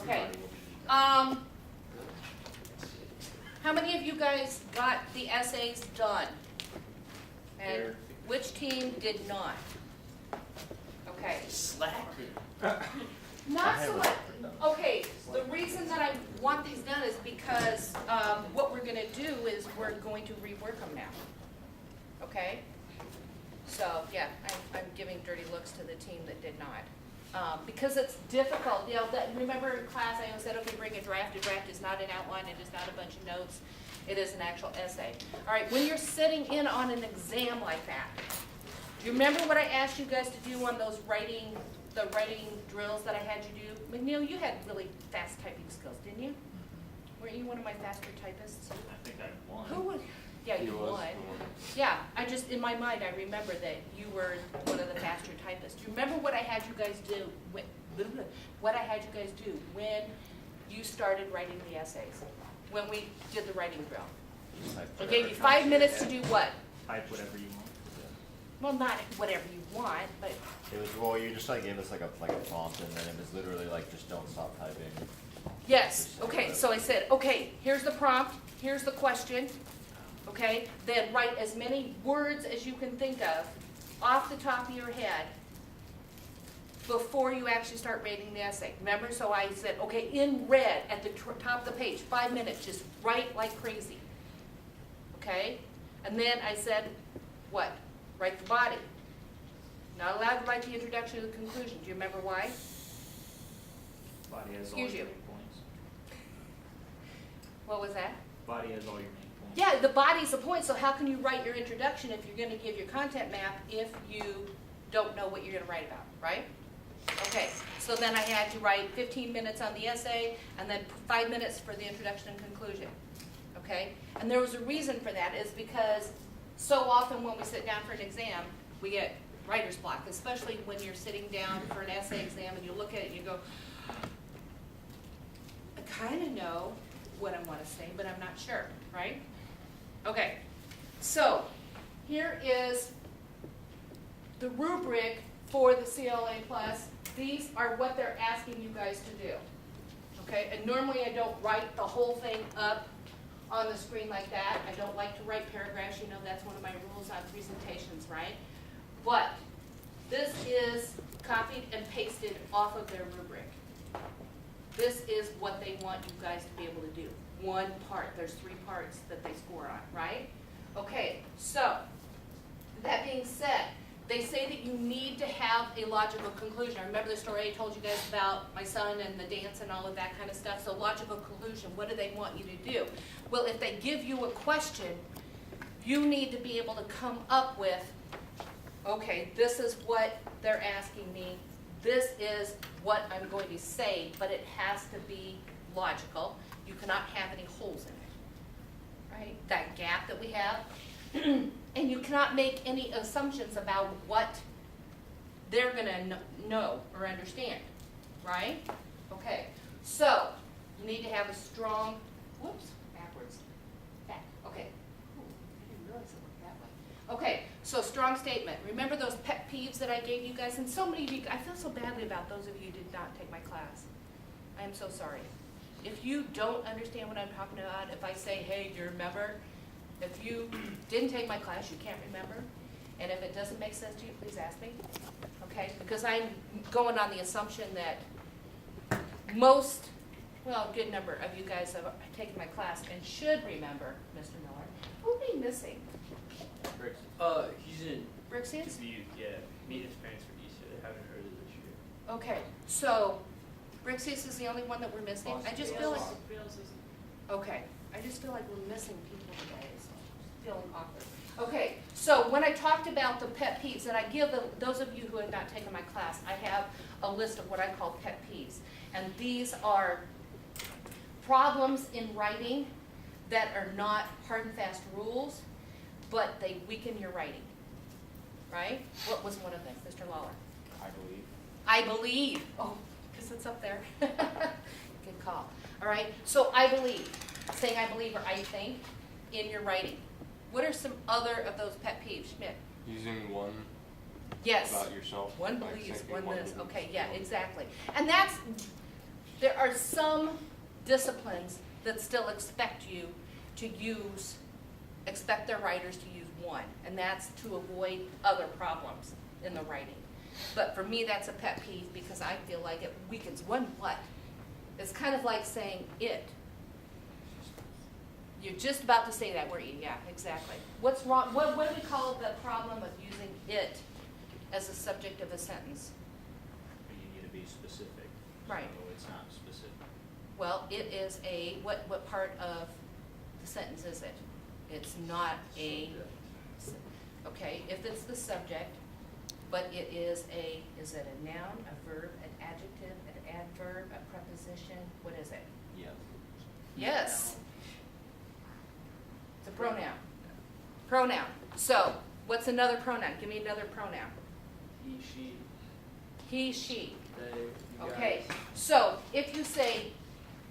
Okay. How many of you guys got the essays done? And which team did not? Okay. Slack. Not so much. Okay, the reason that I want these done is because what we're going to do is we're going to rework them now. Okay? So, yeah, I'm giving dirty looks to the team that did not. Because it's difficult. You know, remember in class I said, okay, bring a draft. A draft is not an outline. It is not a bunch of notes. It is an actual essay. All right, when you're sitting in on an exam like that, do you remember what I asked you guys to do on those the writing drills that I had you do? McNeil, you had really fast typing skills, didn't you? Weren't you one of my faster typists? I think I won. Who was? Yeah, you won. Yeah, I just, in my mind, I remember that you were one of the faster typists. Do you remember what I had you guys do? What I had you guys do when you started writing the essays? When we did the writing drill? I gave you 5 minutes to do what? Type whatever you want. Well, not whatever you want, but It was, well, you just like gave us like a prompt, and then it was literally like, just don't stop typing. yes. Okay, so I said, okay, here's the prompt, here's the question, okay? Then write as many words as you can think of off the top of your head before you actually start reading the essay. Remember? So I said, okay, in red at the top of the page, 5 minutes, just write like crazy, okay? And then I said, what? Write the body. Not allowed to write the introduction to the conclusion. Do you remember why? Body has all Excuse your you. main points. What was that? Body has all your main points. Yeah, the body's the point, so how can you write your introduction if you're going to give your content map if you don't know what you're going to write about, right? Okay, so then I had to write 15 minutes on the essay and then 5 minutes for the introduction and conclusion, okay? And there was a reason for that, is because so often when we sit down for an exam, we get writer's block, especially when you're sitting down for an essay exam and you look at it and you go, I kind of know what I want to say, but I'm not sure, right? Okay, so here is the rubric for the CLA Plus. These are what they're asking you guys to do, okay? And normally I don't write the whole thing up on the screen like that. I don't like to write paragraphs. You know, that's one of my rules on presentations, right? But this is copied and pasted off of their rubric. This is what they want you guys to be able to do. One part. There's 3 parts that they score on, right? Okay, so that being said, they say that you need to have a logical conclusion. I remember the story I told you guys about my son and the dance and all of that kind of stuff. So logical conclusion, what do they want you to do? Well, if they give you a question, you need to be able to come up with, okay, this is what they're asking me. This is what I'm going to say, but it has to be logical. You cannot have any holes in it, right? That gap that we have. And you cannot make any assumptions about what they're going to know or understand, right? Okay, so you need to have a strong, whoops, backwards, back, okay. Ooh, I didn't realize it worked that way. Okay, so strong statement. Remember those pet peeves that I gave you guys? And so many of you, I feel so badly about those of you who did not take my class. I am so sorry. If you don't understand what I'm talking about, if I say, hey, do you remember? If you didn't take my class, you can't remember. And if it doesn't make sense to you, please ask me. Okay? Because I'm going on the assumption that most, well, a good number of you guys have taken my class and should remember, Mr. Miller. Who are we missing? He's in Brixius? Dubuque, yeah. Meet his parents for Easter. They haven't heard of this year. Okay. So, Brixius is the only one that we're missing? I just feel like, okay. I just feel like we're missing people today. So I'm feeling awkward. Okay, so when I talked about the pet peeves, and I give those of you who have not taken my class, I have a list of what I call pet peeves. And these are problems in writing that are not hard and fast rules, but they weaken your writing. Right? What was one of them, Mr. Lawler? I believe. I believe. Oh, because it's up there. Good call. All right, so I believe. Saying I believe or I think in your writing. What are some other of those pet peeves, Schmidt? Using one Yes. about yourself. One like believes, saying one one this. believes, Okay, yeah, one- exactly. And that's, there are some disciplines that still expect their writers to use one, and that's to avoid other problems in the writing. But for me, that's a pet peeve because I feel like it weakens one what? It's kind of like saying it. You're just about to say that word, yeah, exactly. What's wrong, what do we call the problem of using it as a subject of a sentence? But you need to be specific. Right. So it's not specific. Well, it is what part of the sentence is it? It's not a, okay, if it's the subject, but it is it a noun, a verb, an adjective, an adverb, a preposition, what is it? Yes. Yes. It's a pronoun. Pronoun. So, what's another pronoun? Give me another pronoun. He, she, He, she. they, you Okay, guys. so if you say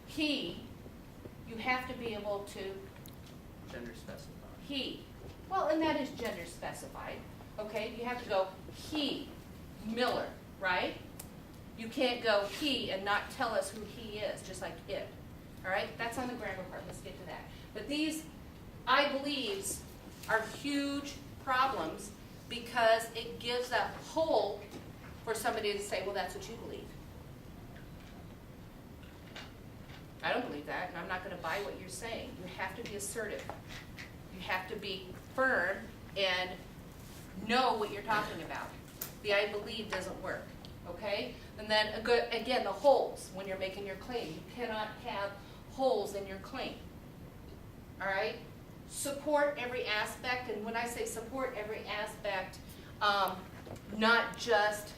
he, you have to be able to Gender specified. he. Well, and that is gender specified. Okay, you have to go he, Miller, right? You can't go he and not tell us who he is, just like it. All right, that's on the grammar part. Let's get to that. But these, I believe, are huge problems because it gives a hole for somebody to say, well, that's what you believe. I don't believe that, and I'm not going to buy what you're saying. You have to be assertive. You have to be firm and know what you're talking about. The I believe doesn't work, okay? And then, again, the holes when you're making your claim. You cannot have holes in your claim, all right? Support every aspect, and when I say support every aspect, not just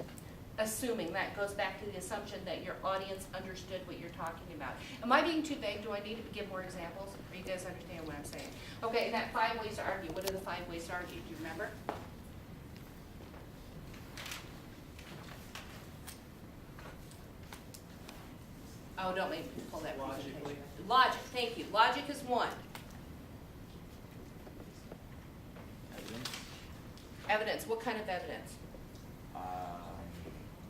assuming. That goes back to the assumption that your audience understood what you're talking about. Am I being too vague? Do I need to give more examples? Or you guys understand what I'm saying? Okay, and that 5 ways to argue. What are the 5 ways to argue? Do you remember? Oh, don't make me pull that Logically. presentation. Logic, thank you. Logic is one. Evidence. Evidence, what kind of evidence?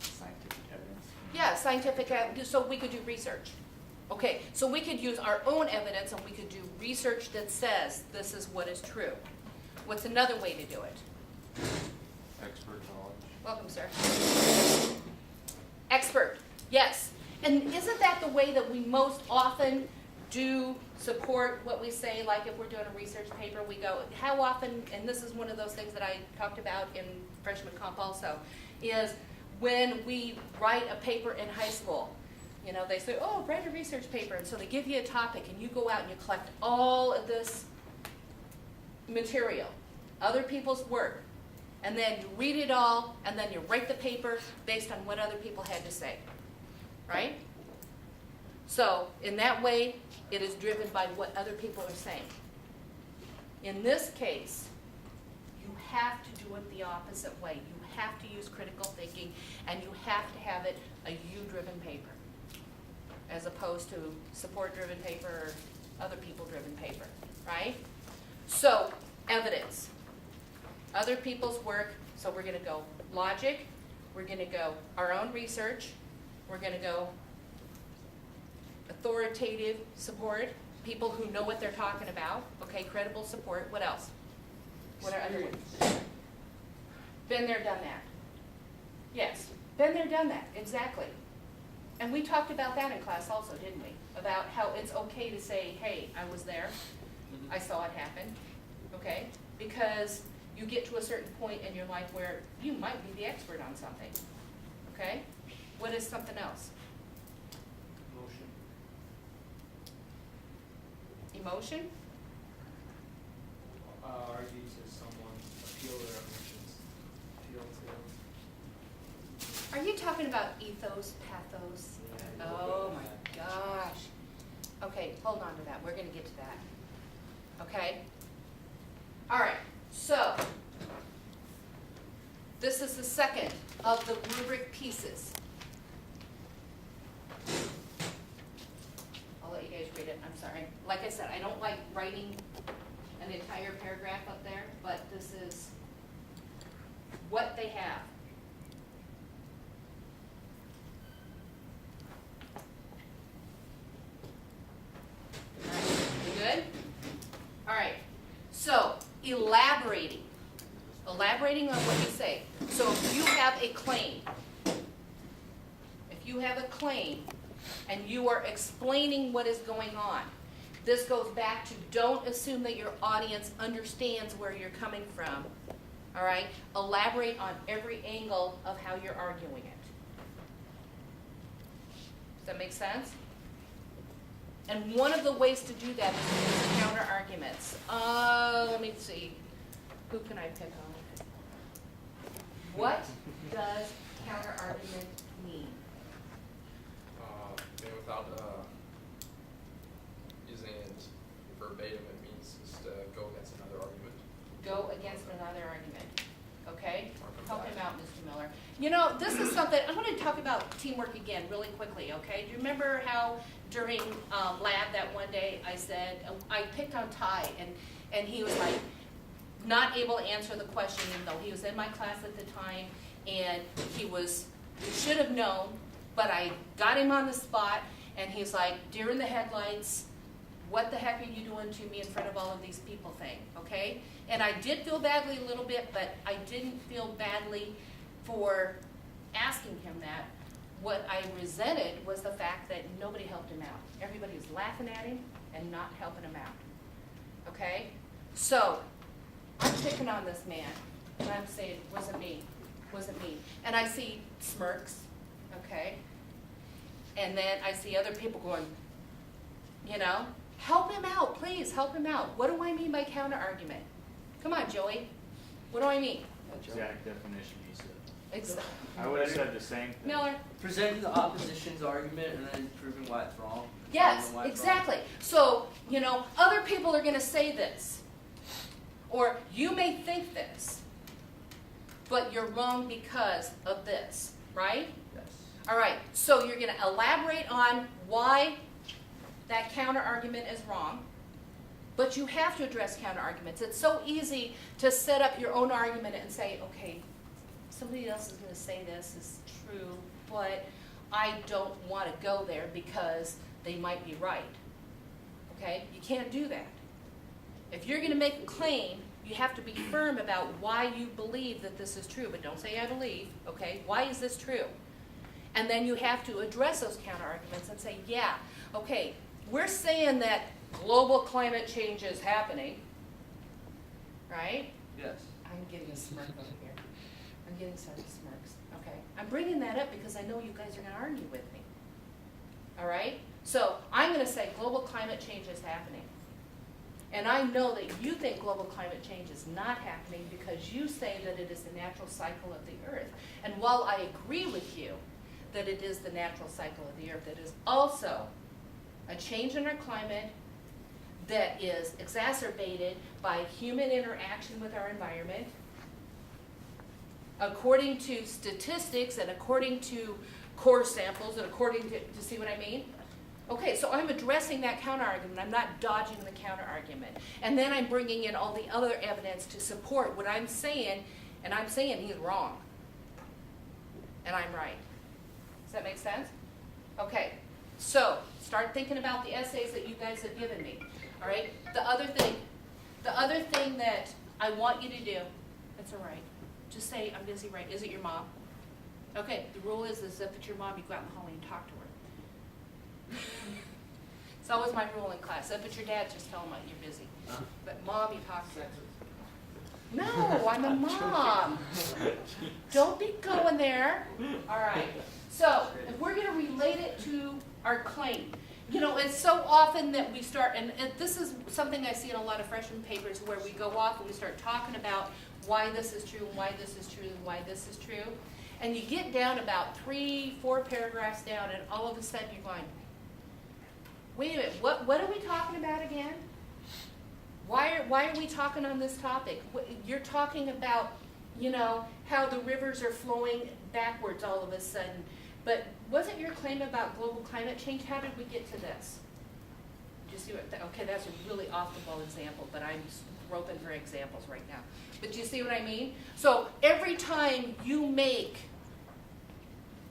Scientific evidence. Yeah, scientific evidence, so we could do research. Okay, so we could use our own evidence and we could do research that says this is what is true. What's another way to do it? Expert knowledge. Welcome, sir. Expert, yes. And isn't that the way that we most often do support what we say? Like if we're doing a research paper, we go, how often, and this is one of those things that I talked about in freshman comp also, is when we write a paper in high school. You know, they say, oh, write a research paper. And so they give you a topic and you go out and you collect all of this material, other people's work, and then you read it all, and then you write the paper based on what other people had to say, right? So in that way, it is driven by what other people are saying. In this case, you have to do it the opposite way. You have to use critical thinking, and you have to have it a you-driven paper, as opposed to support-driven paper or other people-driven paper, right? So, evidence. Other people's work, so we're going to go logic, we're going to go our own research, we're going to go authoritative support, people who know what they're talking about, okay, credible support. What else? What are other ones? Been there, done that. Yes, been there, done that, exactly. And we talked about that in class also, didn't we? About how it's okay to say, hey, I was there, I saw it happen, okay? Because you get to a certain point in your life where you might be the expert on something, okay? What is something else? Motion. Emotion? Argue to someone, appeal their emotions. Appeal to. Are you talking about ethos, pathos? Yeah. Oh my gosh. Okay, hold on to that. We're going to get to that. Okay? All right, so this is the second of the rubric pieces. I'll let you guys read it. I'm sorry. Like I said, I don't like writing an entire paragraph up there, but this is what they have. elaborating on what you say. So if you have a claim, and you are explaining what is going on, this goes back to don't assume that your audience understands where you're coming from. All right? Elaborate on every angle of how you're arguing it. Does that make sense? And one of the ways to do that is to use counter arguments. Let me see. Who can I pick on? What does counter argument mean? Without using it verbatim, it means just go against another argument. Go against another argument. Okay? Help him out, Mr. Miller. You know, this is something, I want to talk about teamwork again really quickly, okay? Do you remember how during lab that one day I said, I picked on Ty, and he was like, not able to answer the question even though he was in my class at the time, and he should have known, but I got him on the spot, and he's like, deer in the headlights, what the heck are you doing to me in front of all of these people thing, okay? And I did feel badly a little bit, but I didn't feel badly for asking him that. What I resented was the fact that nobody helped him out. Everybody was laughing at him and not helping him out, okay? So, I'm picking on this man, and I'm saying, wasn't me. And I see smirks, okay? And then I see other people going, you know, help him out, please, help him out. What do I mean by counter argument? Come on, Joey. What do I mean? Exact definition he said. Exactly. I would have said the same thing. Miller? Presenting the opposition's argument and then proving why it's wrong. Yes, Proving why it's exactly. So, you know, other people are going to say this. Or you may think this, but you're wrong because of this, right? Yes. All right, so you're going to elaborate on why that counter argument is wrong, but you have to address counter arguments. It's so easy to set up your own argument and say, okay, somebody else is going to say this is true, but I don't want to go there because they might be right. Okay? You can't do that. If you're going to make a claim, you have to be firm about why you believe that this is true, but don't say I believe, okay? Why is this true? And then you have to address those counter arguments and say, yeah, okay, we're saying that global climate change is happening, right? Yes. I'm getting a smirk over here. I'm getting some smirks, okay? I'm bringing that up because I know you guys are going to argue with me, all right? So I'm going to say global climate change is happening. And I know that you think global climate change is not happening because you say that it is the natural cycle of the earth. And while I agree with you that it is the natural cycle of the earth, it is also a change in our climate that is exacerbated by human interaction with our environment. According to statistics and according to core samples and according to see what I mean? Okay, so I'm addressing that counter-argument. I'm not dodging the counter-argument. And then I'm bringing in all the other evidence to support what I'm saying, and I'm saying he's wrong. And I'm right. Does that make sense? Okay, so start thinking about the essays that you guys have given me. All right? The other thing that I want you to do, that's all right. Just say, I'm busy, right? Is it your mom? Okay, the rule is if it's your mom, you go out in the hallway and talk to her. It's always my rule in class. If it's your dad, just tell him you're busy. But mom, you talk to her. No, I'm a mom. Don't be going there. All right. So if we're going to relate it to our claim, you know, it's so often that we start, and this is something I see in a lot of freshman papers where we go off and we start talking about why this is true, and why this is true, and why this is true. And you get down about 3-4 paragraphs down, and all of a sudden you're going, wait a minute, what are we talking about again? Why are we talking on this topic? You're talking about, you know, how the rivers are flowing backwards all of a sudden. But wasn't your claim about global climate change? How did we get to this? Did you see what, okay, that's a really off-the-ball example, but I'm groping for examples right now. But do you see what I mean? So every time you make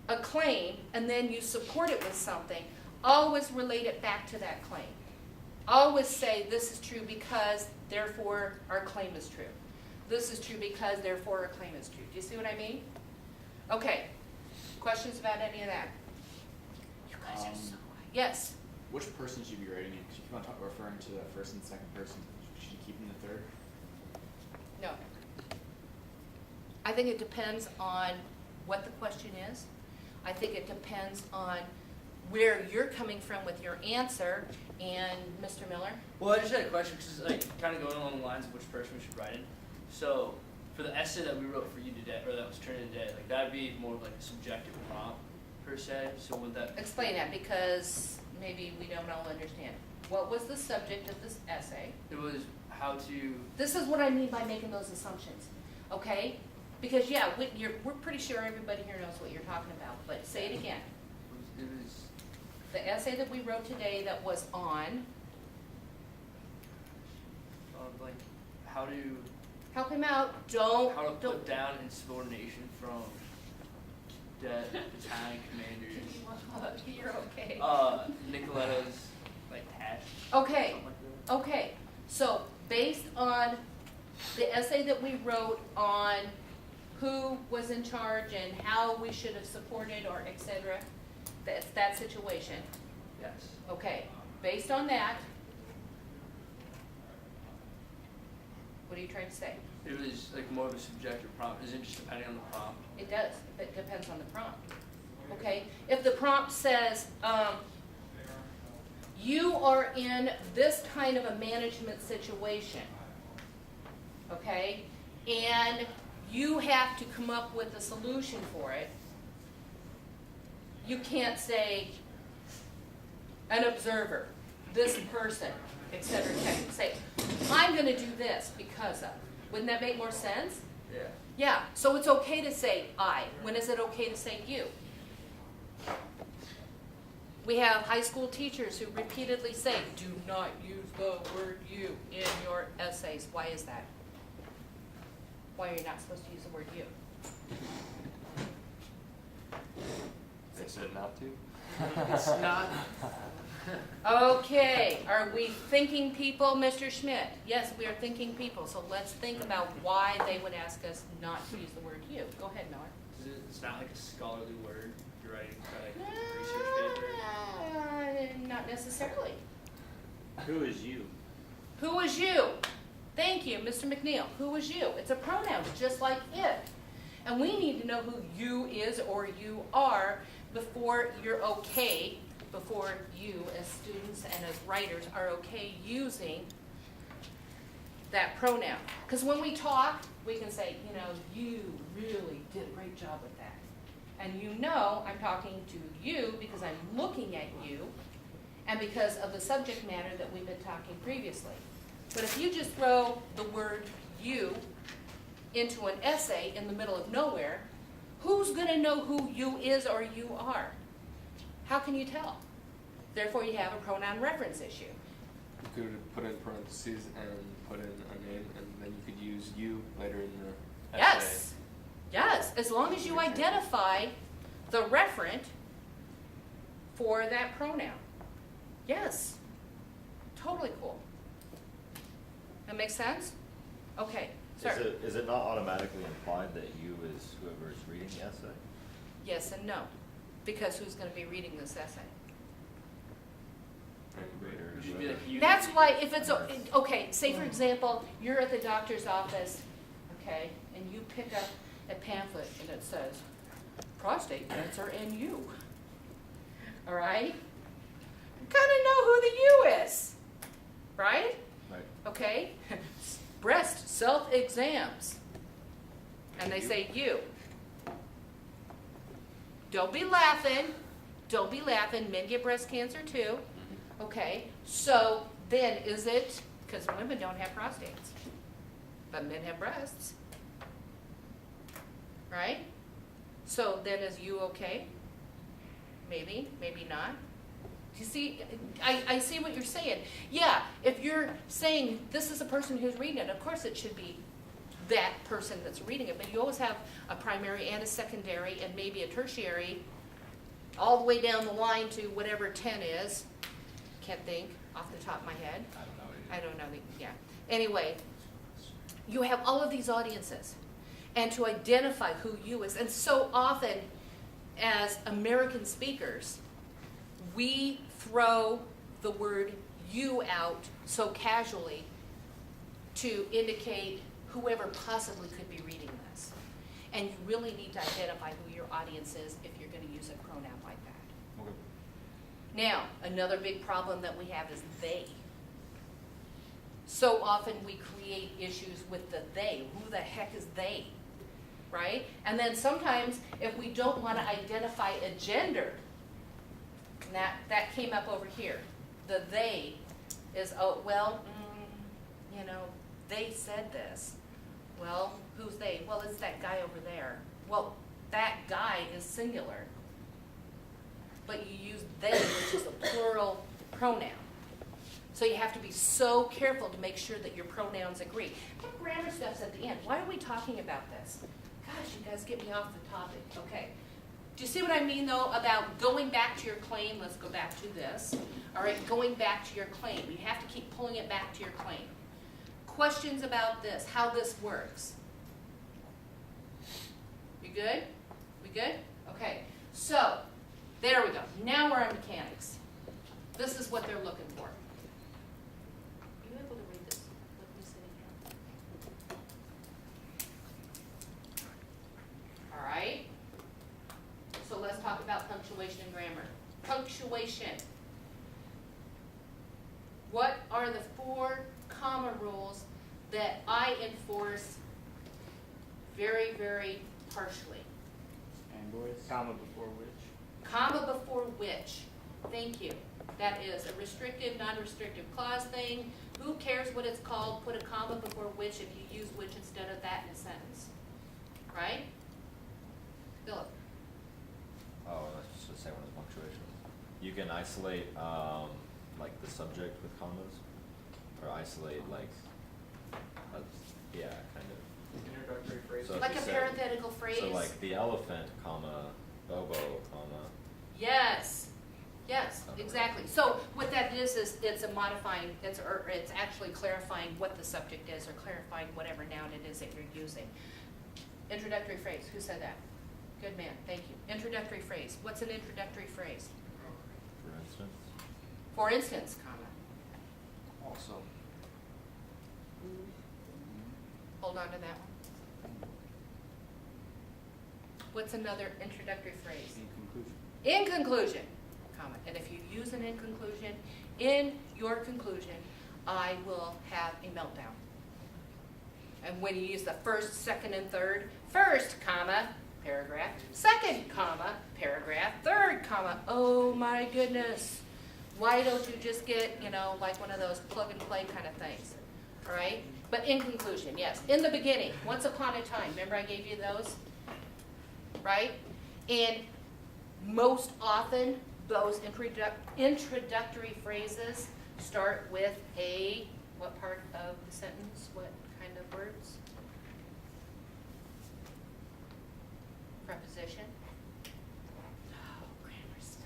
a claim and then you support it with something, always relate it back to that claim. Always say this is true because, therefore, our claim is true. this is true because therefore a claim is true. Do you see what I mean? Okay, questions about any of that? You guys are so, yes? Which person should you be writing in? Because you keep on referring to the first and second person. Should you keep in the third? No. I think it depends on what the question is. I think it depends on where you're coming from with your answer. And Mr. Miller? Well, I just had a question, because like kind of going along the lines of which person we should write in. So, for the essay that we wrote for you today, or that was turned in today, like that'd be more of like a subjective prompt per se. So would that Explain that, because maybe we don't all understand. What was the subject of this essay? It was how to. This is what I mean by making those assumptions, okay? Because yeah, we're pretty sure everybody here knows what you're talking about, but say it again. It was The essay that we wrote today that was on, like how to help him out, don't. put down insubordination from cadet battalion commanders. You're okay. Nicoletta's like task. Okay, Something like that. okay, so based on the essay that we wrote on who was in charge and how we should have supported or et cetera, that's that situation. Yes. Okay, based on that, what are you trying to say? It was like more of a subjective prompt. Is it just depending on the prompt? It does, it depends on the prompt. Okay, if the prompt says, you are in this kind of a management situation, okay, and you have to come up with a solution for it, you can't say an observer, this person, et cetera, et cetera. Say, I'm going to do this because of. Wouldn't that make more sense? Yeah. Yeah, so it's okay to say I. When is it okay to say you? We have high school teachers who repeatedly say, do not use the word you in your essays. Why is that? Why are you not supposed to use the word you? They said not to? It's not. Okay, are we thinking people, Mr. Schmidt? Yes, we are thinking people, so let's think about why they would ask us not to use the word you. Go ahead, Noah. It's not like a scholarly word. You're writing for like a research paper. Not necessarily. Who is you? Who is you? Thank you, Mr. McNeil. Who is you? It's a pronoun, just like it. And we need to know who you is or you are before you're okay, before you as students and as writers are okay using that pronoun. Because when we talk, we can say, you know, you really did a great job with that. And you know I'm talking to you because I'm looking at you and because of the subject matter that we've been talking previously. But if you just throw the word you into an essay in the middle of nowhere, who's going to know who you is or you are? How can you tell? Therefore, you have a pronoun reference issue. You could put in parentheses and put in a name, and then you could use you later in the essay. Yes, yes, as long as you identify the referent for that pronoun. Yes, totally cool. That makes sense? Okay, sir. Is it not automatically implied that you is whoever is reading the essay? Yes and no, because who's going to be reading this essay? Reader, It should be like you. That's why if it's, okay, say for example, you're at the doctor's office, okay, and you pick up a pamphlet and it says, prostate cancer and you. All right? You kind of know who the you is, right? Right. Okay? Breast self-exams. And they say you. Don't be laughing. Don't be laughing. Men get breast cancer too. Okay, so then is it, because women don't have prostates, but men have breasts, right? So then is you okay? Maybe, maybe not. You see, I see what you're saying. Yeah, if you're saying this is a person who's reading it, of course it should be that person that's reading it, but you always have a primary and a secondary and maybe a tertiary all the way down the line to whatever 10 is. Can't think off the top of my head. I don't know. Yeah. Anyway, you have all of these audiences, and to identify who you is. And so often, as American speakers, we throw the word you out so casually to indicate whoever possibly could be reading this. And you really need to identify who your audience is if you're going to use a pronoun like that. Okay. Now, another big problem that we have is they. So often we create issues with the they. Who the heck is they? Right? And then sometimes if we don't want to identify a gender, and that came up over here. The they is, oh, well, you know, they said this. Well, who's they? Well, it's that guy over there. Well, that guy is singular. But you use they, which is a plural pronoun. So you have to be so careful to make sure that your pronouns agree. What grammar stuff's at the end? Why are we talking about this? Gosh, you guys get me off the topic. Okay. Do you see what I mean, though, about going back to your claim? Let's go back to this. All right, going back to your claim. You have to keep pulling it back to your claim. Questions about this, how this works? You good? We good? Okay. So, there we go. Now we're on mechanics. This is what they're looking for. Are you able to read this with me sitting here? All right. So let's talk about punctuation and grammar. Punctuation. What are the 4 comma rules that I enforce very, very harshly? Fanboys. Comma before which? Comma before which. Thank you. That is a restrictive, non-restrictive clause thing. Who cares what it's called? Put a comma before which if you use which instead of that in a sentence. Right? Philip. Oh, that's just the same one as punctuation. You can isolate, like the subject with commas, or isolate like, yeah, kind of. Introductory phrase. So if Like you a said- parenthetical phrase. So like the elephant, comma, Bobo, comma. Yes. Yes, Something like exactly. So what that is it's a modifying, it's actually clarifying what the subject is or clarifying whatever noun it is that you're using. Introductory phrase. Who said that? Good man. Thank you. Introductory phrase. What's an introductory phrase? For instance. For instance, comma. Also. Hold on to that one. What's another introductory phrase? In conclusion. In conclusion, comma. And if you use an in conclusion, in your conclusion, I will have a meltdown. And when you use the first, second, and third, first, comma, paragraph, second, comma, paragraph, third, comma, oh my goodness. Why don't you just get, like one of those plug and play kind of things, all right? But in conclusion, yes. In the beginning, once upon a time, remember I gave you those, right? And most often, those introductory phrases start with a, what part of the sentence, what kind of words? Preposition. Oh, grammar stuff.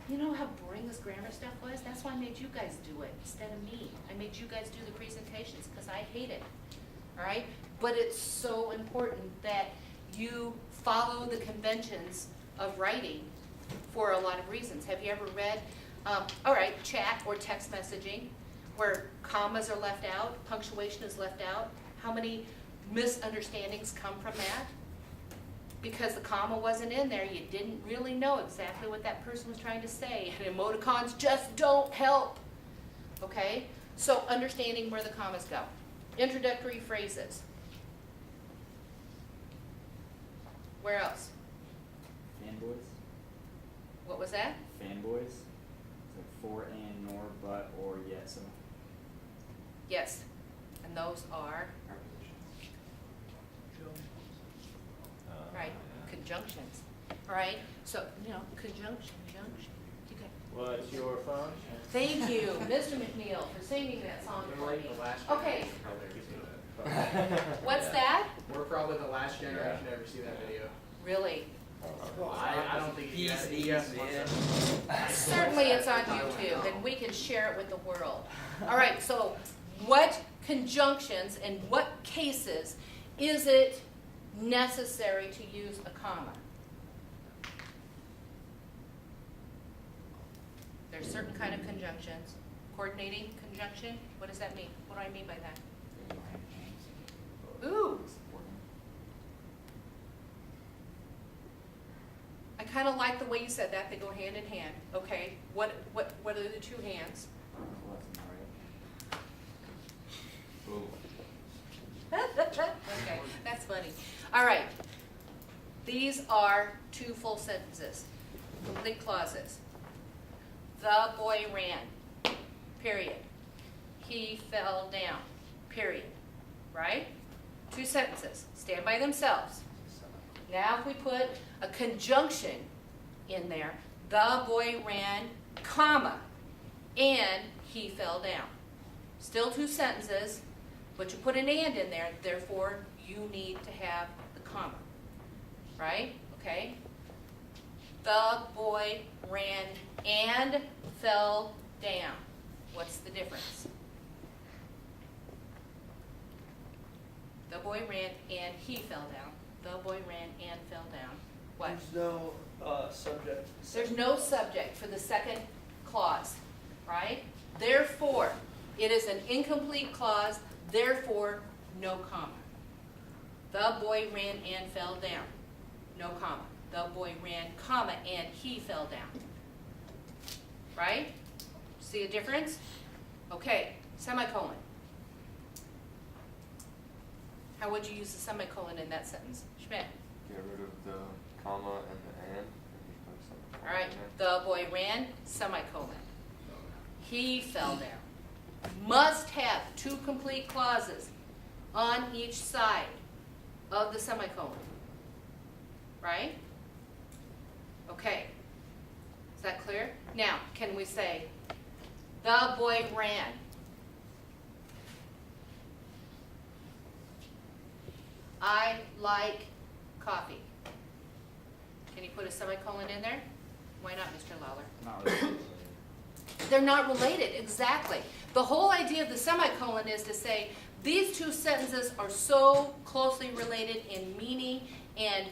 You know how boring this grammar stuff was? That's why I made you guys do it instead of me. I made you guys do the presentations because I hate it. All right? But it's so important that you follow the conventions of writing for a lot of reasons. Have you ever read, chat or text messaging where commas are left out, punctuation is left out? How many misunderstandings come from that? Because the comma wasn't in there, you didn't really know exactly what that person was trying to say. And emoticons just don't help. Okay? So understanding where the commas go. Introductory phrases. Where else? Fanboys. What was that? Fanboys. It's like for, and, nor, but, or, yet, so. Yes. And those are, right, conjunctions. All right? So, conjunction. Okay. What's your function? Thank you, Mr. McNeil, for singing that song for me. Okay. What's that? We're probably the last generation to ever see that video. Really? I don't think you guys Certainly it's on YouTube, and we can share it with the world. All right, so what conjunctions and what cases is it necessary to use a comma? There's certain kind of conjunctions. Coordinating conjunction, what does that mean? What do I mean by that? Ooh, I kind of like the way you said that. They go hand in hand. Okay, what are the two hands? Okay, that's funny. All right, these are two full sentences, complete clauses. The boy ran, period. He fell down, period. Right? Two sentences, stand by themselves. Now if we put a conjunction in there, the boy ran, comma, and he fell down. Still two sentences, but you put an and in there, therefore you need to have the comma. Right? Okay? The boy ran and fell down. What's the difference? The boy ran and he fell down. The boy ran and fell down. What? There's no subject. There's no subject for the second clause, right? Therefore, it is an incomplete clause, therefore, no comma. The boy ran and fell down. No comma. The boy ran, comma, and he fell down. Right? See a difference? Okay, semicolon. How would you use the semicolon in that sentence? Schmidt? Get rid of the comma and the and you put semicolon All right, in there. the boy ran, semicolon. He fell down. Must have two complete clauses on each side of the semicolon. Right? Okay. Is that clear? Now, can we say, the boy ran. I like coffee. Can you put a semicolon in there? Why not, Mr. Lawler? Not really. They're not related, exactly. The whole idea of the semicolon is to say these two sentences are so closely related in meaning and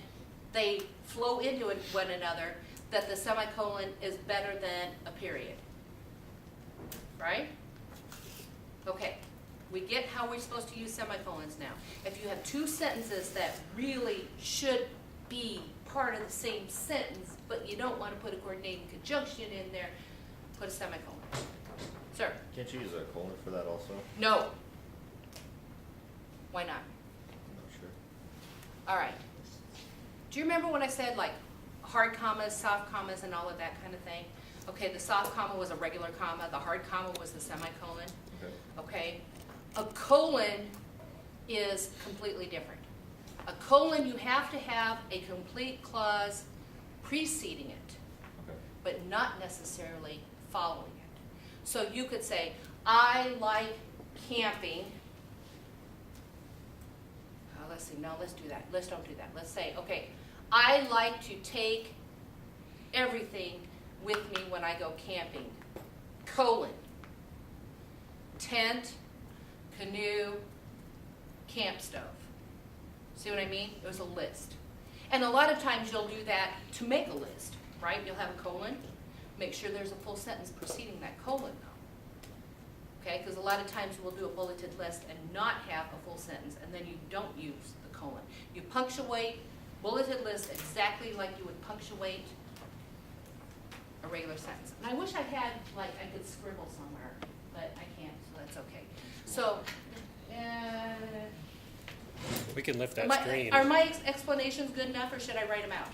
they flow into one another that the semicolon is better than a period. Right? Okay. We get how we're supposed to use semicolons now. If you have two sentences that really should be part of the same sentence, but you don't want to put a coordinating conjunction in there, put a semicolon. Sir? Can't you use a colon for that also? No. Why not? I'm not sure. All right. Do you remember when I said like hard commas, soft commas, and all of that kind of thing? Okay, the soft comma was a regular comma. The hard comma was the semicolon. Okay. Okay? A colon is completely different. A colon, you have to have a complete clause preceding it, Okay. but not necessarily following it. So you could say, I like camping. Let's see, no, let's do that. Let's don't do that. Let's say, okay, I like to take everything with me when I go camping. Colon. Tent, canoe, camp stove. See what I mean? It was a list. And a lot of times you'll do that to make a list, right? You'll have a colon. Make sure there's a full sentence preceding that colon, though. Okay? Because a lot of times we'll do a bulleted list and not have a full sentence, and then you don't use the colon. You punctuate bulleted list exactly like you would punctuate a regular sentence. And I wish I had, like, I could scribble somewhere, but I can't, so that's okay. So, We can lift that am I- screen. are my explanations good enough, or should I write them out?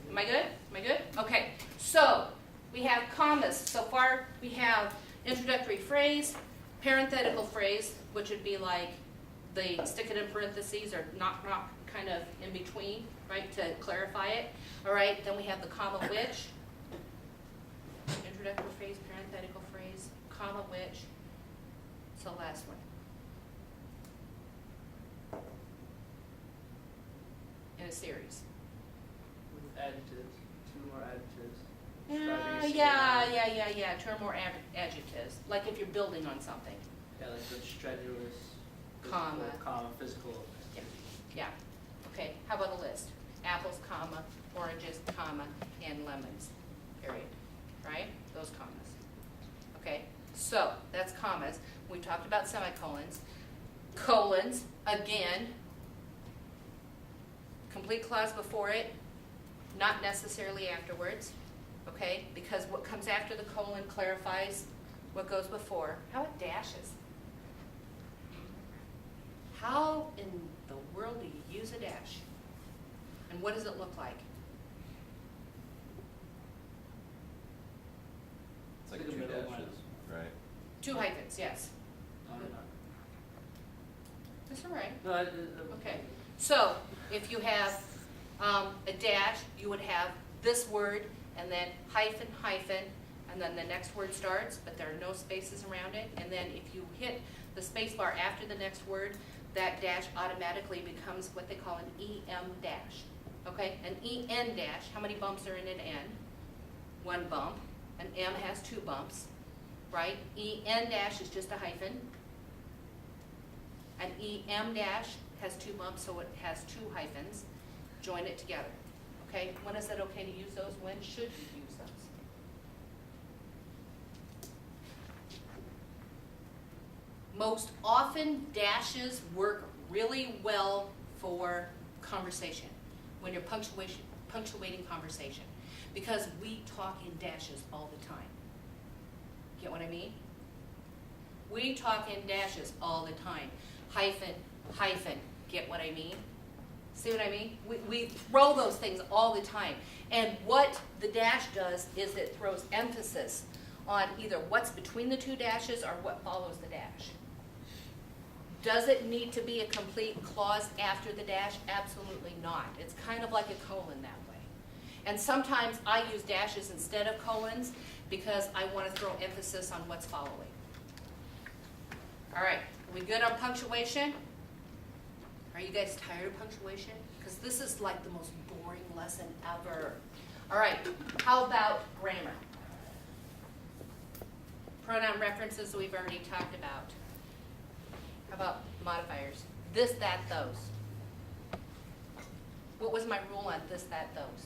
Am I good? Am I good? Okay. So, we have commas. So far, we have introductory phrase, parenthetical phrase, which would be like the stick it in parentheses or not kind of in between, right, to clarify it. All right, then we have the comma which, introductory phrase, parenthetical phrase, comma which. So last one. In a series. With adjectives, two more adjectives. Yeah. Two or more adjectives, like if you're building on something. Yeah, like the strenuous. Comma. Physical. Yeah, yeah. Okay, how about a list? Apples, comma, oranges, comma, and lemons, period, right? Those commas. Okay, so that's commas. We talked about semicolons. Colons, again, complete clause before it, not necessarily afterwards, okay? Because what comes after the colon clarifies what goes before. How about dashes? How in the world do you use a dash? And what does it look like? It's like Like a two middle dashes, line. right? 2 hyphens, yes. That's all right. No, Okay, so if you have a dash, you would have this word and then hyphen, hyphen, and then the next word starts, but there are no spaces around it. And then if you hit the space bar after the next word, that dash automatically becomes what they call an EM dash. Okay, an EN dash, how many bumps are in an N? 1 bump. An M has 2 bumps, right? EN dash is just a hyphen. An EM dash has 2 bumps, so it has 2 hyphens. Join it together. Okay, when is it okay to use those? When should you use those? Most often, dashes work really well for conversation, when you're punctuating conversation, because we talk in dashes all the time. Get what I mean? We talk in dashes all the time. Hyphen, hyphen, get what I mean? See what I mean? We throw those things all the time. And what the dash does is it throws emphasis on either what's between the 2 dashes or what follows the dash. Does it need to be a complete clause after the dash? Absolutely not. It's kind of like a colon that way. And sometimes I use dashes instead of colons because I want to throw emphasis on what's following. All right, are we good on punctuation? Are you guys tired of punctuation? Because this is like the most boring lesson ever. All right, how about grammar? Pronoun references we've already talked about. How about modifiers? This, that, those. What was my rule on this, that, those?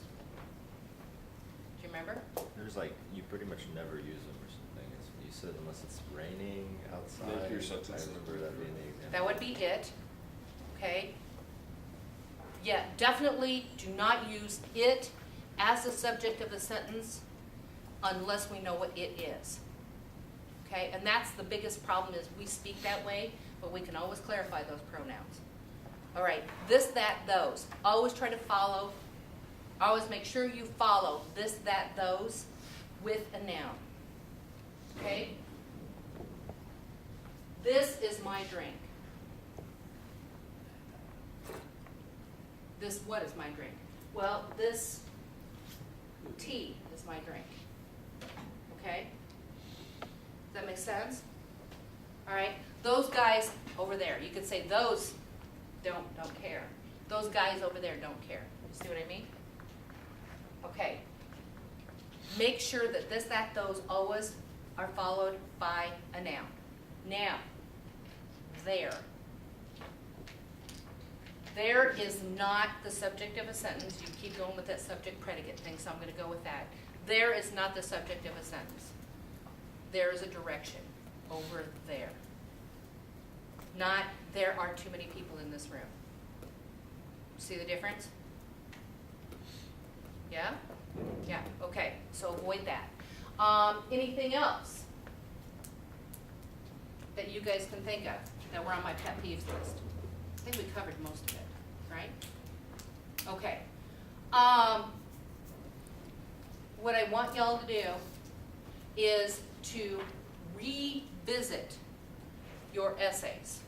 Do you remember? There's like, you pretty much never use them or something. You said unless it's raining outside. Make your sentence. I remember that being the example. That would be it. Okay? Yeah, definitely do not use it as the subject of a sentence unless we know what it is. Okay? And that's the biggest problem is we speak that way, but we can always clarify those pronouns. All right, this, that, those. Always try to follow, always make sure you follow this, that, those with a noun. Okay? This is my drink. This, what is my drink? Well, this tea is my drink. Okay? Does that make sense? All right? Those guys over there, you could say those don't care. Those guys over there don't care. You see what I mean? Okay. Make sure that this, that, those always are followed by a noun. Now, there. There is not the subject of a sentence. You keep going with that subject predicate thing, so I'm going to go with that. There is not the subject of a sentence. There is a direction over there. Not there are too many people in this room. See the difference? Yeah? Yeah, okay, so avoid that. Anything else that you guys can think of that were on my pet peeves list? I think we covered most of it, right? Okay. What I want y'all to do is to revisit your essays.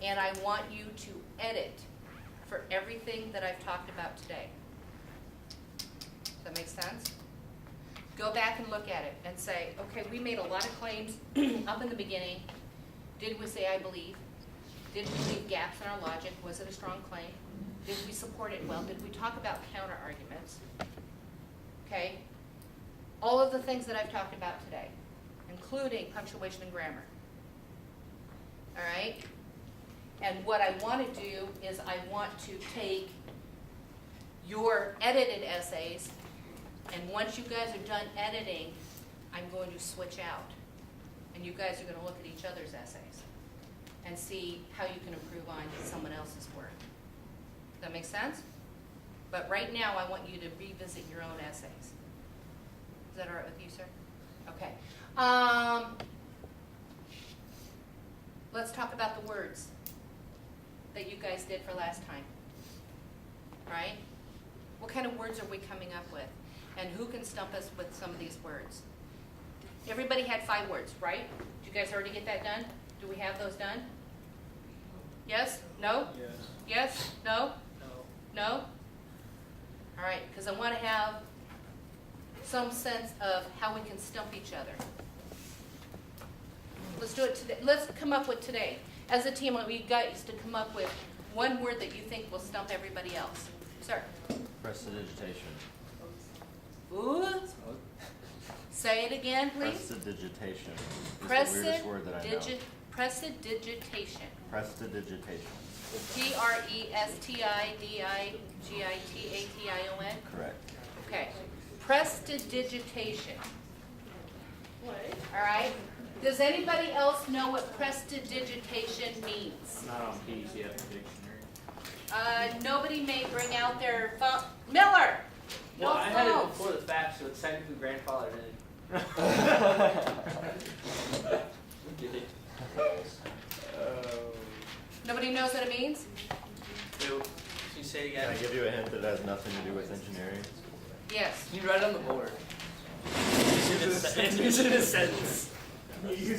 And I want you to edit for everything that I've talked about today. Does that make sense? Go back and look at it and say, okay, we made a lot of claims up in the beginning. Did we say I believe? Did we leave gaps in our logic? Was it a strong claim? Did we support it well? Did we talk about counter arguments? Okay? All of the things that I've talked about today. including punctuation and grammar. All right? And what I want to do is I want to take your edited essays, and once you guys are done editing, I'm going to switch out. And you guys are going to look at each other's essays and see how you can improve on someone else's work. Does that make sense? But right now, I want you to revisit your own essays. Is that all right with you, sir? Okay. Let's talk about the words that you guys did for last time. Right? What kind of words are we coming up with? And who can stump us with some of these words? Everybody had 5 words, right? Did you guys already get that done? Do we have those done? Yes? No? Yes. Yes? No? No. No? All right, because I want to have some sense of how we can stump each other. Let's do it today. Let's come up with today. As a team, we guys to come up with one word that you think will stump everybody else. Sir? Prestidigitation. Ooh. Say it again, please. Prestidigitation is the weirdest word that I know. Prestidigitation. Prestidigitation. Prestidigitation. Correct. Okay. Prestidigitation. All right. Does anybody else know what prestidigitation means? Not on PDF dictionary. Nobody may bring out their phone. Miller. Well, No I had it phones. before the fact, so it's technically grandfathered in. Nobody knows what it means? Can you say it Can I again? give you a hint that it has nothing to do with engineering? Yes. Can you write it on the board? Use it in a sentence. Use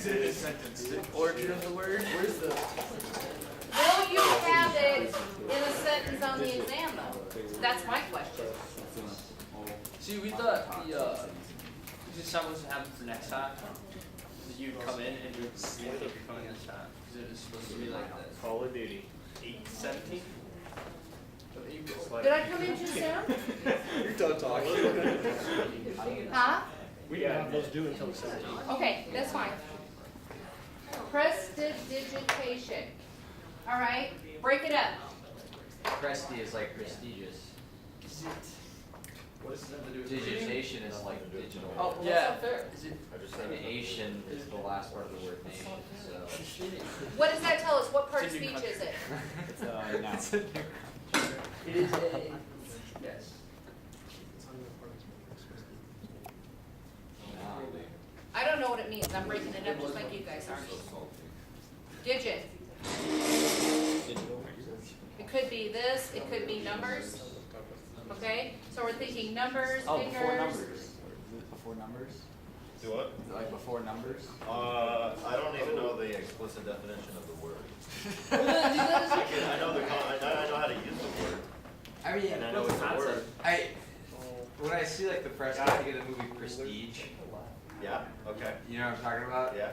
it in a sentence. The origin of the word? Where's the? Will you have it in a sentence on the exam, though? That's my question. See, we thought this is something to happen for next time. That you'd come in and you'd think you're coming this time. Because it was supposed to be like that. Call of Duty. 8/17 of April. Did I come in too soon? You're done talking. Huh? We didn't have those due until the 17th. Okay, that's fine. Prestidigitation. All right, break it up. Presti is like prestigious. What does that have to do with Digitation is like digital. Oh, yeah. Is it? I just said And it. Asian is the last part of the word nation, so. What does that tell us? What part of It's a new speech is it? It's now. It is a. Yes. I don't know what it means. I'm breaking it up just like you guys are. So salty. Digit. It could be this, it could be numbers. Okay? So we're thinking numbers, Oh, before fingers. numbers. Is it before numbers? Do what? Is it like before numbers? I don't even know the explicit definition of the word. Well, I know I know how to use the word, I mean, and I know it's a word. when I see like the press, I think of the movie Prestige. Yeah, okay, You know what I'm talking about? yeah.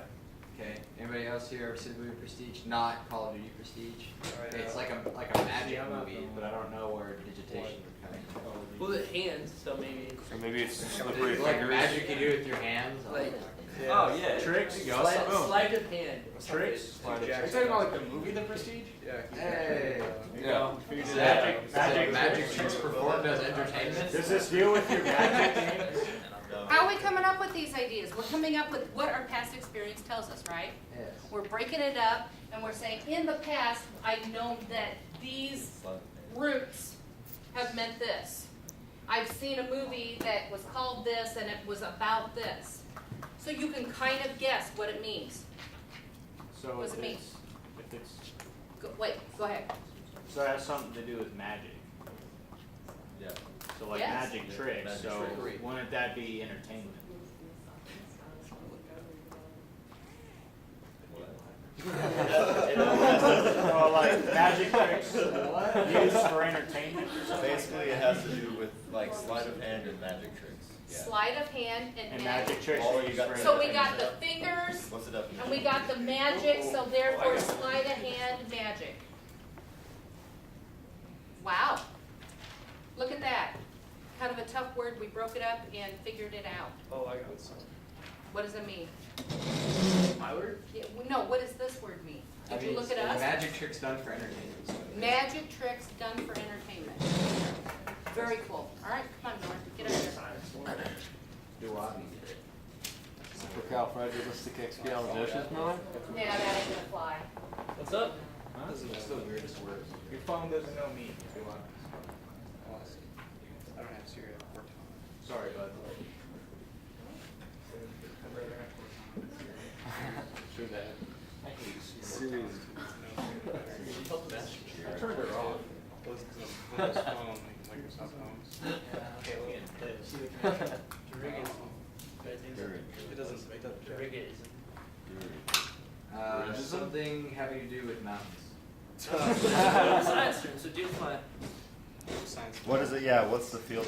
Okay. Anybody else here ever seen the movie Prestige? Not Call of Duty Prestige. Okay, it's like a magic movie, but I don't know where digitation would come in. Well, the hands, so maybe. Or maybe it's slippery Is it like fingers. magic you do with your hands? Like. Oh, yeah. Tricks. There you go. Sleight, Boom. sleight of hand. Tricks. Are you talking about like the movie The Prestige? Yeah. Hey. Yeah. Is Magic- that magic tricks performed as entertainment? Does this deal with your magic game? No. how are we coming up with these ideas? We're coming up with what our past experience tells us, right? Yes. We're breaking it up and we're saying, in the past, I've known that these roots have meant this. I've seen a movie that was called this and it was about this. So you can kind of guess what it means. So What does it mean? if it's, Wait, go ahead. so it has something to do with magic. Yeah. So like Yes. magic tricks, Magic so trickery. wouldn't that be entertainment? Well, like magic tricks used for entertainment or something? Basically, it has to do with like sleight of hand and magic tricks. Yeah. Sleight of hand And and magic tricks Oh, are you used got- for So we entertainment. got the fingers What's the definition? and we got the magic, so therefore sleight of hand magic. Wow. Look at that. Kind of a tough word. We broke it up and figured it out. Oh, I got some. What does it mean? My word? Yeah, no, what does this word mean? Did you look at us? Magic tricks done for entertainment. So Magic tricks done for entertainment. Very cool. All right, come on, Norm, get up here. Do what? Supercalifragilisticexpialidocious, Miller? Yeah, that ain't gonna fly. What's up? This is the weirdest word. Your phone doesn't know me. Do what? I don't have Syria. Sorry, bud. True that. I hate you. Serious. I turned her off. Windows Phone, like Microsoft Homes. Okay, we can play this. It doesn't. Something having to do with mountains. Science term, so do my Science. What is it? Yeah, what's the field?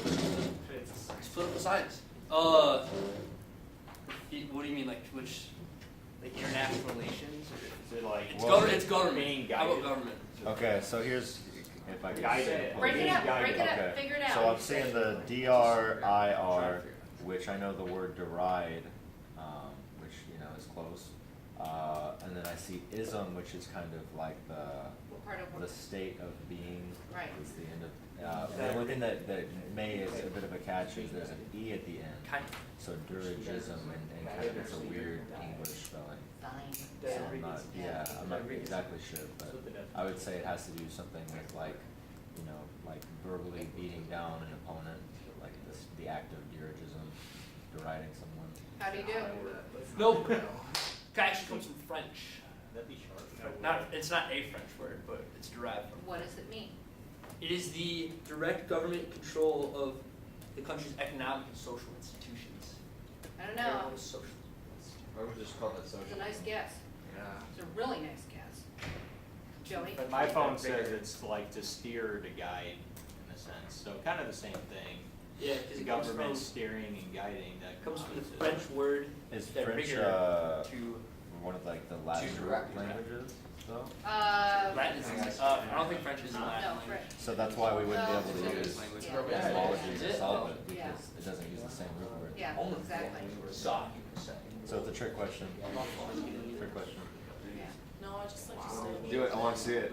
it's political science. What do you mean, like which, like international relations? Or? Is it like? It's Well, government. It's government. being How about guided. government? Okay, so here's, if I can Guided. say it. Break it up, break it Okay. up, figure it out. So I'm seeing the DRIR, which I know the word deride, which, you know, is close. And then I see ism, which is kind of like What part of the state of being. Right. Is the end of, the only thing that may is a bit of a catch is there's an E at the end. Kind So dirigism and kind of it's a weird English spelling. Fine. So I'm not exactly sure, but I would say it has to do something with like, you know, like verbally beating down an opponent, like this, the act of dirigism, deriding someone. How do you do? Nope. Actually comes from French. That'd be sharp. It's not a French word, but it's derived from. What does it mean? It is the direct government control of the country's economic and social institutions. I don't know. Everyone's social. Or we just call it social. It's a nice guess. Yeah. It's a really nice guess. Joey? But my phone says it's like to steer or to guide, in a sense, so kind of the same thing. Yeah, because The it comes government from, steering and guiding that. comes from the concept. French word Is that French bigger one of like the Latin direct, yeah. languages though? Latin is I don't think French is a Latin No, language. French. So that's why we wouldn't be able to No. use Yeah. etymology Is to it? solve it Yeah. because it doesn't use the same root word. Yeah, exactly. Sock. So it's a trick question. Trick question. Yeah. No, I just like to say. Do it, I wanna see it.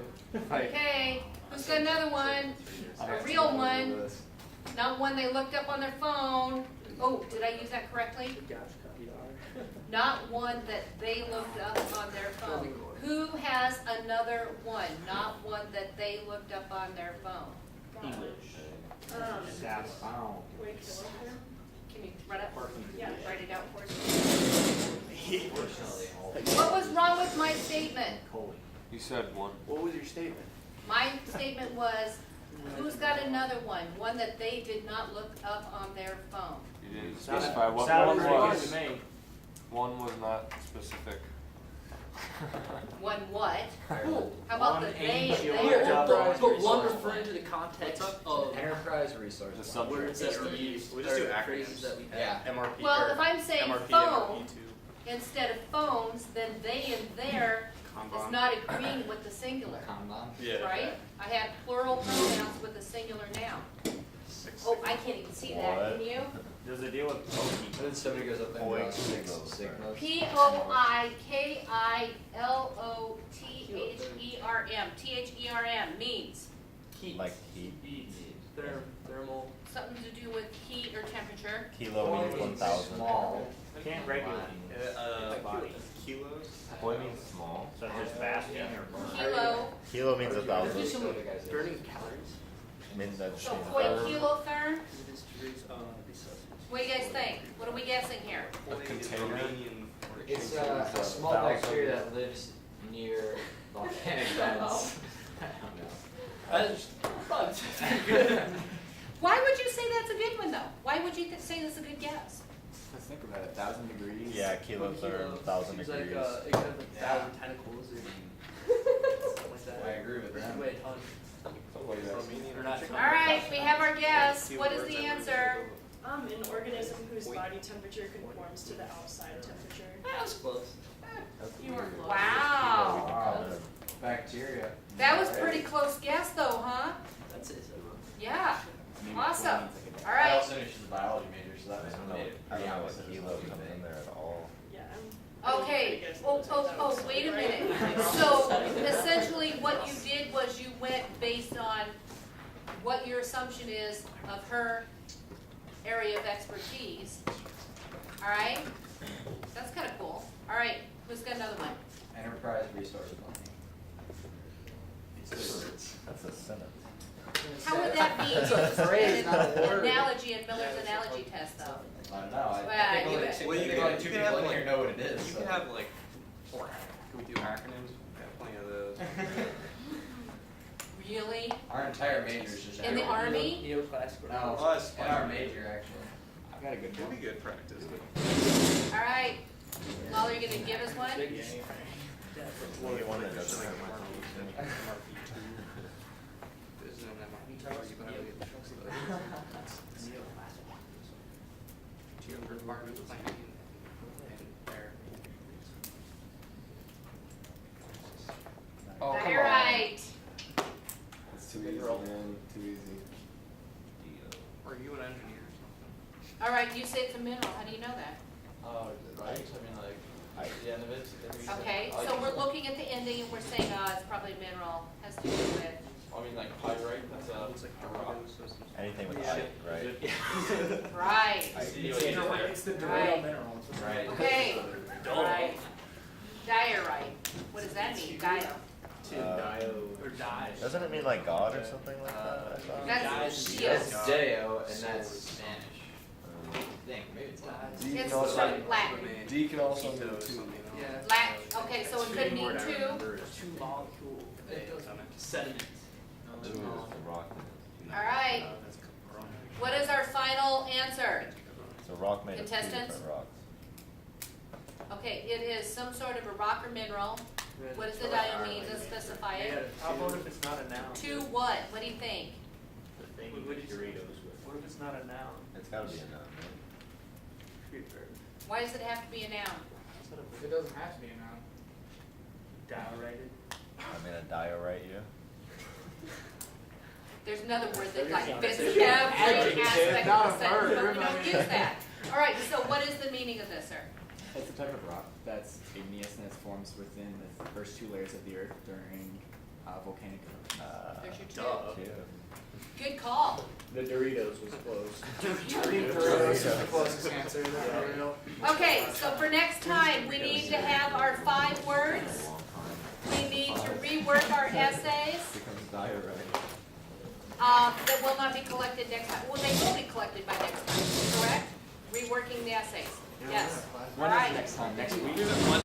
Okay, who's got another one? A real one, not one they looked up on their phone. Oh, did I use that correctly? Not one that they looked up on their phone. Who has another one? Not one that they looked up on their phone. That's found. Wait, kilogram? Can you run up? Yeah. Write it out for us. What was wrong with my statement? You said one. What was your statement? My statement was, who's got another one? One that they did not look up on their phone. You didn't specify what Sounded one pretty good was. to me. One was not specific. One what? How about the One they ain't and you their? looked up. But one referring to the context of Enterprise resource. The plan. words subject. that we use, We just do or acronyms. phrases that we have. Yeah. MRP. Well, or if I'm saying MRP, phone MRP2. instead of phones, then they and their is Kanban. not agreeing with the singular, Kanban. Yeah. right? I had plural pronouns with a singular noun. Oh, I can't even see that, can you? Does it deal with What if somebody goes up there and draws six sigmas? P-O-I-K-I-L-O-T-H-E-R-M. T-H-E-R-M means Heat. Like heat. Heat. Thermal. something to do with heat or temperature. Kilo means 1,000. Small. Can't regulate. Kilos? Boy means small. So just basking or. Kilo, Kilo means Let's do 1,000. some burning calories. Means that's so kilotherm. It is to raise, these substances. What do you guys think? What are we guessing here? A container. It's a small bacteria that lives near volcanic vents. I don't know. Bugs. Why would you say that's a good one, though? Why would you say that's a good guess? Let's think about it. 1,000 degrees. Yeah, kilotherm, 1,000 Seems degrees. like it could have like Yeah. 1,000 tentacles or something like that. I agree with that. Weigh a ton. Or not. All right, we have our guess. What is the answer? An organism whose body temperature conforms to the outside temperature. That was close. You were close. Wow. Bacteria. That was pretty close guess, though, huh? That's it. Yeah. Awesome. All I right. also knew she's a biology major, so that I was don't know, made it I don't know pretty what obvious. kilo comes in there at all. Oh, wait a minute. So essentially what you did was you went based on what your assumption is of her area of expertise. All right? That's kind of cool. All right, who's got another one? Enterprise resource planning. That's a sentence. How would that be It's a phrase, not a an word. analogy in Miller's analogy test, though? I don't know, Well, I you think bet. only, Well, you I think can- only you two can people have, in here like- know what it is, You so. can have like, can we do acronyms? We have plenty of those. Really? Our entire major is just. In the everything. Army? Neoclassic. or- No, Plus, in our major, actually. I've got a good It'd one. be good practice. All right. Lawler, you gonna give us one? What do you want to do? Requirement planning and their. Oh, come All on. right. It's too easy, man. Too easy. Or you an engineer or something? All right, you say it's a mineral. How do you know that? Oh, right, I mean, like, at the end of it. Okay, so we're looking at the ending and we're saying, it's probably a mineral. Has to do with. I mean, like pyrite, that's a rock. Anything with Yeah. height, right? Right. It's the Right. mineral. Right. Okay. Right. Diorite. What does that mean? Dio. Or die. Doesn't it mean like God or something like that? I thought? That's That's Dio. Deo, and that's Spanish. I think, maybe it's Latin. D can It's also, from Latin. D can also mean two. Yeah. Latin. Okay, so it could mean two. Two molecule sediment. Two is the rock. All right. What is our final answer? It's a rock made of two Contestants? different rocks. Okay, it is some sort of a rock or mineral. What does the dio mean? Does it specify it? How about if it's not a noun? To what? What do you think? The thing you make Doritos with. What if it's not a noun? It's gotta be a noun, right? Why does it have to be a noun? It doesn't have to be a noun. Diuretic. I mean, a diorite, you? There's another word that like Sounds fits like every adjective, aspect not of a the sentence, verb. but we don't use that. All right, so what is the meaning of this, sir? It's a type of rock that's igneous and it forms within the first two layers of the earth during volcanic eruption. There's your Duh. two. Cute. Good call. The Doritos was close. Closest answer. Okay, so for next time, we need to have our 5 words. We need to rework our essays. Becomes diorite. That will not be collected next time. Well, they will be collected by next time, correct? Reworking the essays. Yes. All When is right. next time? Next week?